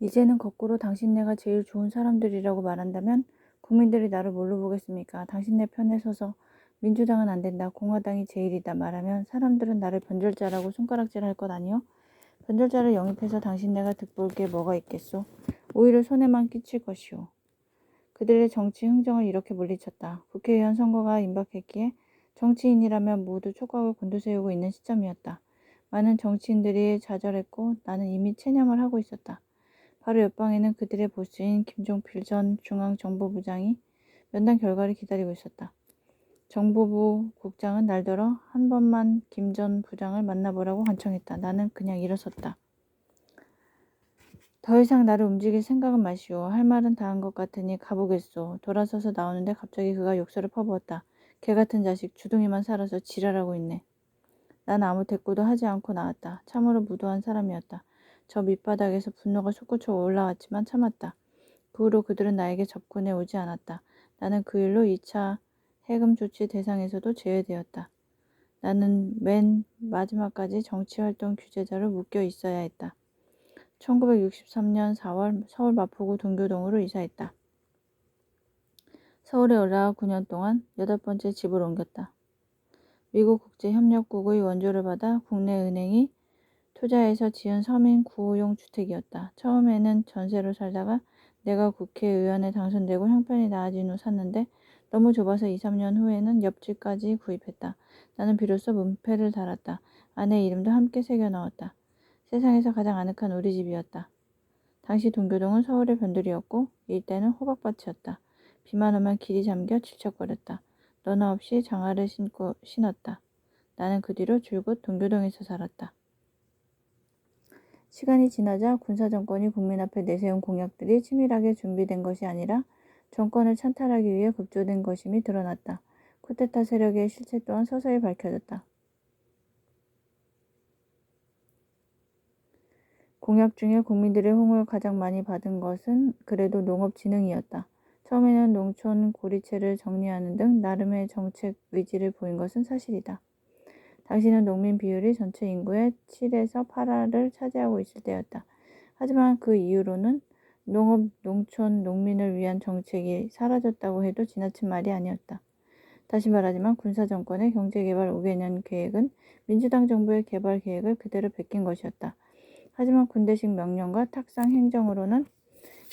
이제는 거꾸로 당신네가 제일 좋은 사람들이라고 말한다면 국민들이 나를 뭘로 보겠습니까? 당신네 편에 서서 민주당은 안 된다, 공화당이 제일이다 말하면 사람들은 나를 변절자라고 손가락질할 것 아니요? 변절자를 영입해서 당신네가 득볼 게 뭐가 있겠소? 오히려 손해만 끼칠 것이오. 그들의 정치 흥정을 이렇게 물리쳤다. 국회의원 선거가 임박했기에 정치인이라면 모두 촉각을 곤두세우고 있는 시점이었다. 많은 정치인들이 좌절했고 나는 이미 체념을 하고 있었다. 바로 옆방에는 그들의 보스인 김종필 전 중앙정보부장이 면담 결과를 기다리고 있었다. 정보부 국장은 날더러 한 번만 김 전 부장을 만나보라고 간청했다. 나는 그냥 일어섰다. 더 이상 나를 움직일 생각은 마시오. 할 말은 다 한 것 같으니 가보겠소. 돌아서서 나오는데 갑자기 그가 욕설을 퍼부었다. 개 같은 자식, 주둥이만 살아서 지랄하고 있네. 난 아무 대꾸도 하지 않고 나왔다. 참으로 무도한 사람이었다. 저 밑바닥에서 분노가 솟구쳐 올라왔지만 참았다. 그 후로 그들은 나에게 접근해 오지 않았다. 나는 그 일로 2차 해금 조치 대상에서도 제외되었다. 나는 맨 마지막까지 정치활동 규제자로 묶여 있어야 했다. 1963년 4월 서울 마포구 동교동으로 이사했다. 서울에 올라와 9년 동안 8번째 집을 옮겼다. 미국 국제협력국의 원조를 받아 국내 은행이 투자해서 지은 서민 구호용 주택이었다. 처음에는 전세로 살다가 내가 국회의원에 당선되고 형편이 나아진 후 샀는데 너무 좁아서 2, 3년 후에는 옆집까지 구입했다. 나는 비로소 문패를 달았다. 아내 이름도 함께 새겨 넣었다. 세상에서 가장 아늑한 우리 집이었다. 당시 동교동은 서울의 변두리였고 일대는 호박밭이었다. 비만 오면 길이 잠겨 질척거렸다. 너나 없이 장화를 신었다. 나는 그 뒤로 줄곧 동교동에서 살았다. 시간이 지나자 군사정권이 국민 앞에 내세운 공약들이 치밀하게 준비된 것이 아니라 정권을 찬탈하기 위해 급조된 것임이 드러났다. 쿠데타 세력의 실체 또한 서서히 밝혀졌다. 공약 중에 국민들의 호응을 가장 많이 받은 것은 그래도 농업진흥이었다. 처음에는 농촌 고리채를 정리하는 등 나름의 정책 의지를 보인 것은 사실이다. 당시는 농민 비율이 전체 인구의 7에서 8%를 차지하고 있을 때였다. 하지만 그 이후로는 농촌 농민을 위한 정책이 사라졌다고 해도 지나친 말이 아니었다. 다시 말하지만 군사정권의 경제개발 5개년 계획은 민주당 정부의 개발 계획을 그대로 베낀 것이었다. 하지만 군대식 명령과 탁상 행정으로는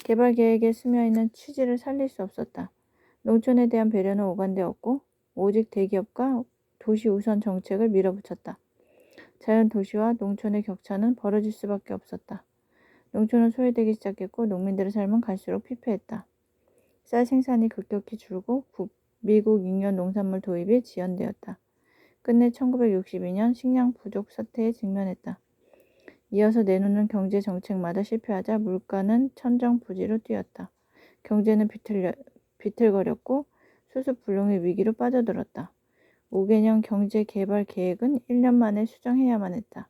개발 계획에 스며있는 취지를 살릴 수 없었다. 농촌에 대한 배려는 오간데없고 오직 대기업과 도시 우선 정책을 밀어붙였다. 자연 도시와 농촌의 격차는 벌어질 수밖에 없었다. 농촌은 소외되기 시작했고 농민들의 삶은 갈수록 피폐했다. 쌀 생산이 급격히 줄고 미국 육년 농산물 도입이 지연되었다. 끝내 1962년 식량 부족 사태에 직면했다. 이어서 내놓는 경제 정책마다 실패하자 물가는 천정부지로 뛰었다. 경제는 비틀거렸고 수습불능의 위기로 빠져들었다. 5개년 경제개발 계획은 1년 만에 수정해야만 했다.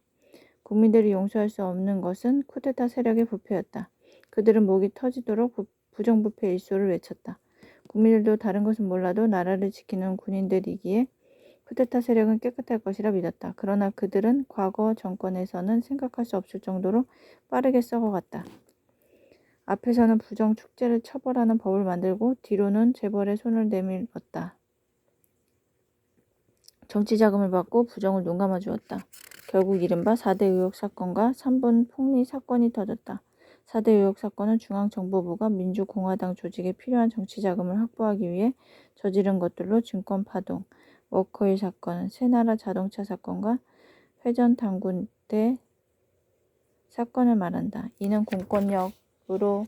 국민들이 용서할 수 없는 것은 쿠데타 세력의 부패였다. 그들은 목이 터지도록 부정부패 일소를 외쳤다. 국민들도 다른 것은 몰라도 나라를 지키는 군인들이기에 쿠데타 세력은 깨끗할 것이라 믿었다. 그러나 그들은 과거 정권에서는 생각할 수 없을 정도로 빠르게 썩어갔다. 앞에서는 부정 축제를 처벌하는 법을 만들고 뒤로는 재벌에 손을 내밀었다. 정치 자금을 받고 부정을 눈감아 주었다. 결국 이른바 4대 의혹 사건과 3분 폭리 사건이 터졌다. 4대 의혹 사건은 중앙정보부가 민주공화당 조직에 필요한 정치 자금을 확보하기 위해 저지른 것들로 증권파동, 워커힐 사건, 새나라 자동차 사건과 회전당군대 사건을 말한다. 이는 공권력으로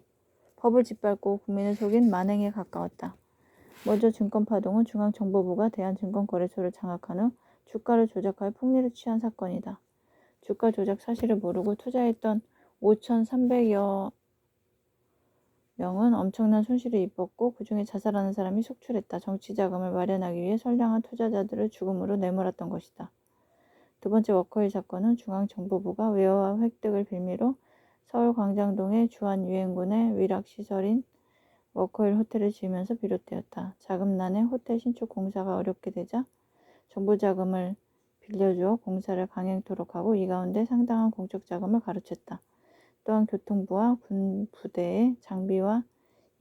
법을 짓밟고 국민을 속인 만행에 가까웠다. 먼저 증권파동은 중앙정보부가 대한증권거래소를 장악한 후 주가를 조작하여 폭리를 취한 사건이다. 주가 조작 사실을 모르고 투자했던 5,300여 명은 엄청난 손실을 입었고 그중에 자살하는 사람이 속출했다. 정치자금을 마련하기 위해 선량한 투자자들을 죽음으로 내몰았던 것이다. 두 번째 워커힐 사건은 중앙정보부가 외화 획득을 빌미로 서울 광장동의 주한유엔군의 위락시설인 워커힐 호텔을 지으면서 비롯되었다. 자금난에 호텔 신축 공사가 어렵게 되자 정부 자금을 빌려주어 공사를 강행토록 하고 이 가운데 상당한 공적 자금을 가로챘다. 또한 교통부와 군 부대의 장비와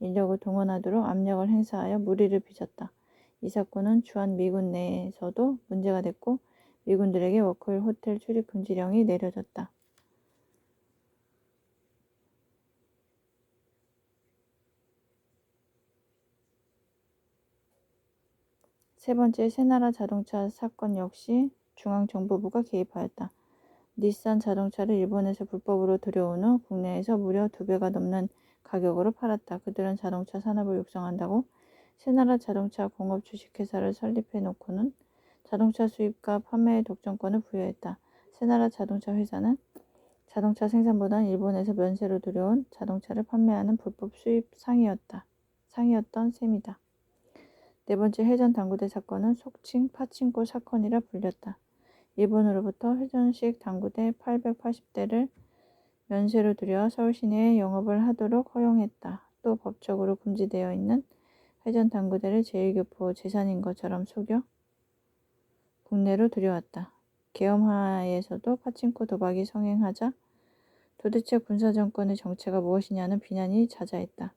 인력을 동원하도록 압력을 행사하여 무리를 빚었다. 이 사건은 주한 미군 내에서도 문제가 됐고 미군들에게 워크힐 호텔 출입 금지령이 내려졌다. 세 번째, 새나라 자동차 사건 역시 중앙정보부가 개입하였다. 닛산 자동차를 일본에서 불법으로 들여온 후 국내에서 무려 2배가 넘는 가격으로 팔았다. 그들은 자동차 산업을 육성한다고 새나라 자동차 공업 주식회사를 설립해 놓고는 자동차 수입과 판매의 독점권을 부여했다. 새나라 자동차 회사는 자동차 생산보다는 일본에서 면세로 들여온 자동차를 판매하는 불법 수입 상이었던 셈이다. 네 번째, 회전 당구대 사건은 속칭 파친코 사건이라 불렸다. 일본으로부터 회전식 당구대 880대를 면세로 들여 서울 시내에 영업을 하도록 허용했다. 또 법적으로 금지되어 있는 회전 당구대를 제1교포 재산인 것처럼 속여 국내로 들여왔다. 계엄하에서도 파친코 도박이 성행하자 도대체 군사정권의 정체가 무엇이냐는 비난이 잦아했다.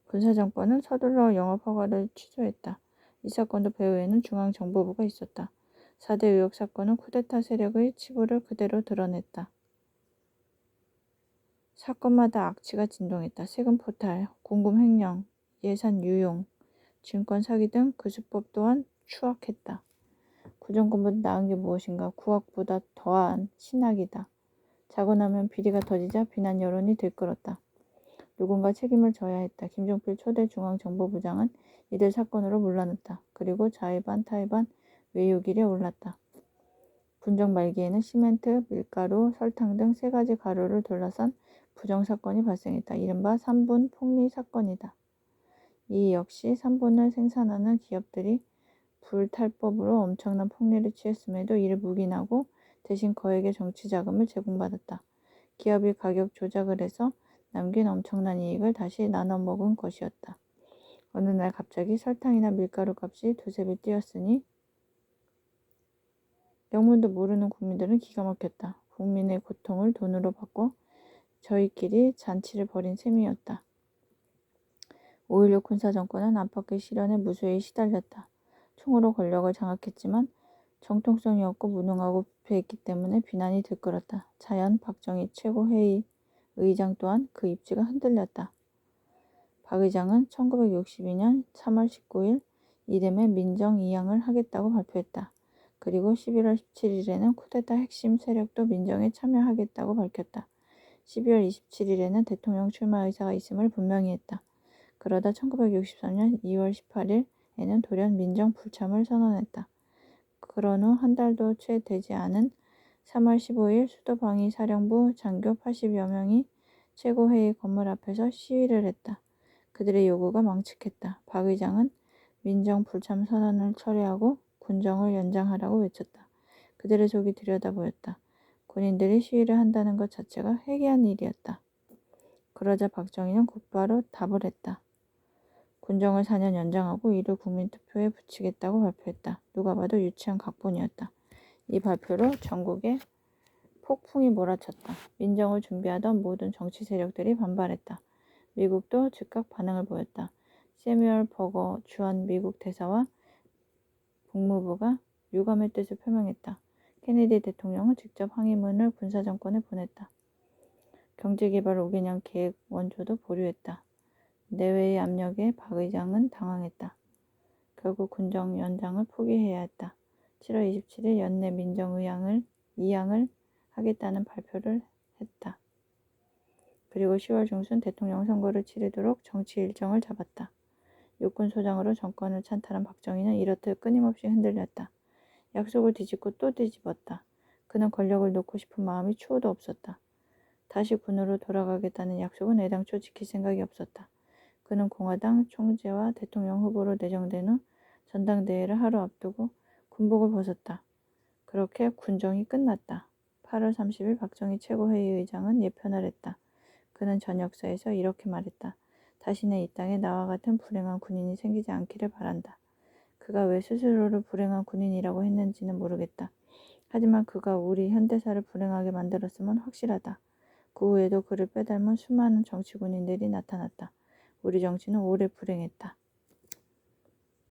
군사정권은 서둘러 영업허가를 취소했다. 이 사건도 배후에는 중앙정보부가 있었다. 4대 의혹 사건은 쿠데타 세력의 치부를 그대로 드러냈다. 사건마다 악취가 진동했다. 세금 포탈, 공금 횡령, 예산 유용, 증권 사기 등 그 수법 또한 추악했다. 구정권보다 나은 게 무엇인가? 구악보다 더한 신학이다. 자고 나면 비리가 터지자 비난 여론이 들끓었다. 누군가 책임을 져야 했다. 김종필 초대 중앙정보부장은 이들 사건으로 물러났다. 그리고 자의반 타의반 외유길에 올랐다. 군정 말기에는 시멘트, 밀가루, 설탕 등 3가지 가루를 둘러싼 부정사건이 발생했다. 이른바 3분 폭리 사건이다. 이 역시 3분을 생산하는 기업들이 불탈법으로 엄청난 폭리를 취했음에도 이를 묵인하고 대신 거액의 정치자금을 제공받았다. 기업이 가격 조작을 해서 남긴 엄청난 이익을 다시 나눠 먹은 것이었다. 어느 날 갑자기 설탕이나 밀가루 값이 2~3배 뛰었으니 영문도 모르는 국민들은 기가 막혔다. 국민의 고통을 돈으로 바꿔 저희끼리 잔치를 벌인 셈이었다. 5.16 군사정권은 안팎의 시련에 무수히 시달렸다. 총으로 권력을 장악했지만 정통성이 없고 무능하고 부패했기 때문에 비난이 들끓었다. 자연 박정희 최고회의 의장 또한 그 입지가 흔들렸다. 박 의장은 1962년 3월 19일 이듬해 민정 이양을 하겠다고 발표했다. 그리고 11월 17일에는 쿠데타 핵심 세력도 민정에 참여하겠다고 밝혔다. 12월 27일에는 대통령 출마 의사가 있음을 분명히 했다. 그러다 1963년 2월 18일에는 돌연 민정 불참을 선언했다. 그런 후 한 달도 채 되지 않은 3월 15일 수도방위사령부 장교 80여 명이 최고회의 건물 앞에서 시위를 했다. 그들의 요구가 망측했다. 박 의장은 민정 불참 선언을 철회하고 군정을 연장하라고 외쳤다. 그들의 속이 들여다보였다. 군인들이 시위를 한다는 것 자체가 회개한 일이었다. 그러자 박정희는 곧바로 답을 했다. 군정을 4년 연장하고 이를 국민투표에 붙이겠다고 발표했다. 누가 봐도 유치한 각본이었다. 이 발표로 전국에 폭풍이 몰아쳤다. 민정을 준비하던 모든 정치 세력들이 반발했다. 미국도 즉각 반응을 보였다. 세뮤얼 버거 주한 미국 대사와 국무부가 유감의 뜻을 표명했다. 케네디 대통령은 직접 항의문을 군사정권에 보냈다. 경제개발 5개년 계획 원조도 보류했다. 내외의 압력에 박 의장은 당황했다. 결국 군정 연장을 포기해야 했다. 7월 27일 연내 민정이양을 하겠다는 발표를 했다. 그리고 10월 중순 대통령 선거를 치르도록 정치 일정을 잡았다. 육군소장으로 정권을 찬탈한 박정희는 이렇듯 끊임없이 흔들렸다. 약속을 뒤집고 또 뒤집었다. 그는 권력을 놓고 싶은 마음이 추호도 없었다. 다시 군으로 돌아가겠다는 약속은 애당초 지킬 생각이 없었다. 그는 공화당 총재와 대통령 후보로 내정된 후 전당대회를 하루 앞두고 군복을 벗었다. 그렇게 군정이 끝났다. 8월 30일 박정희 최고회의 의장은 예편을 했다. 그는 전 역사에서 이렇게 말했다. 다시는 이 땅에 나와 같은 불행한 군인이 생기지 않기를 바란다. 그가 왜 스스로를 불행한 군인이라고 했는지는 모르겠다. 하지만 그가 우리 현대사를 불행하게 만들었음은 확실하다. 그 후에도 그를 빼닮은 수많은 정치 군인들이 나타났다. 우리 정치는 오래 불행했다.